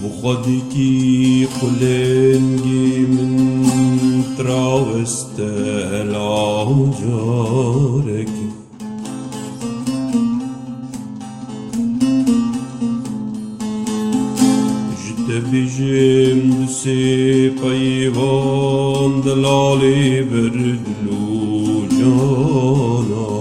بخدكي قلنجي من تراوست العجارك جت بجم دسي قيبان دلالي بردلو جانا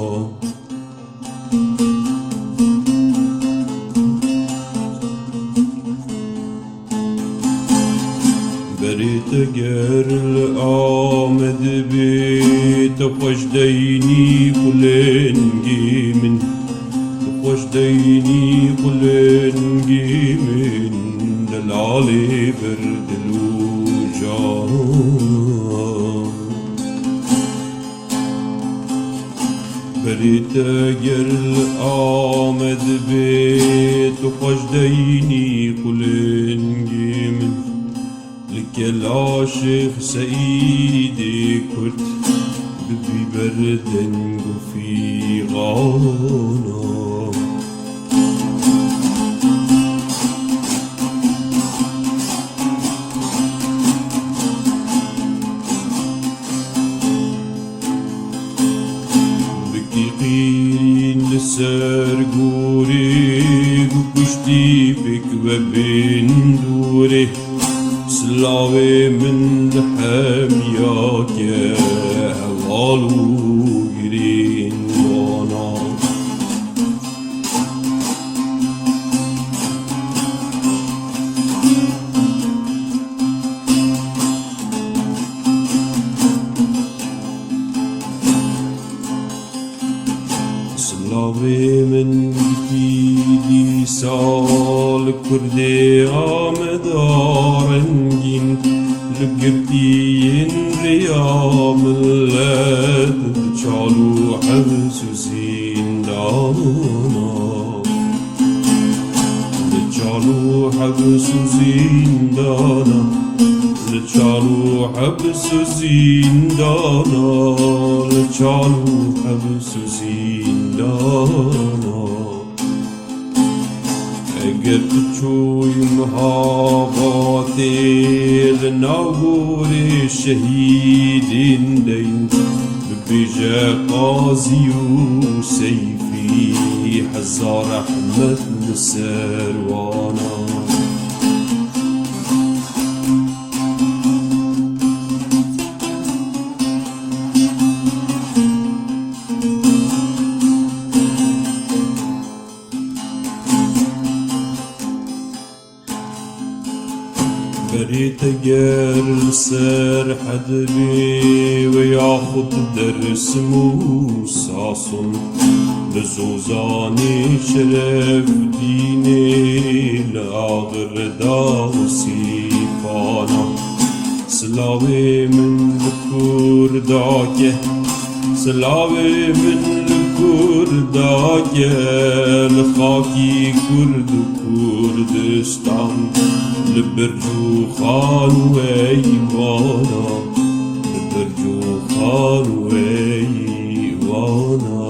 بريت قرل آمد بيت خوش ديني قلنجي من خوش ديني قلنجي من دلالي بردلو جان بريت قرل آمد بيت خوش ديني قلنجي من العاشق سيدي كرت ببي بردن وفي غانا بكي قيرين لسر قوري وكشتي بك وبين دوري سلاوي من حمياك هوالو يرين وانا سلاوي من بكيدي سال كردي عمدارنجين لقبتين ريام اللاد تشالو حبس زندانا تشالو حبس زندانا تشالو حبس زندانا تشالو حبس زندانا اگر تشوي مهاباتي لناغور شهيدين دين ببيجا قاضي وسيفي حزار احمد نسروانا بريت قرل سر حدبي وياخد درس موساصن بزوزاني شرف ديني لاغر داوسي فانا سلاوي من الكرداكه سلاوي من الكرداكه لخاكي كرد كردستان لبرجو خان ويوانا لبرجو خان ويوانا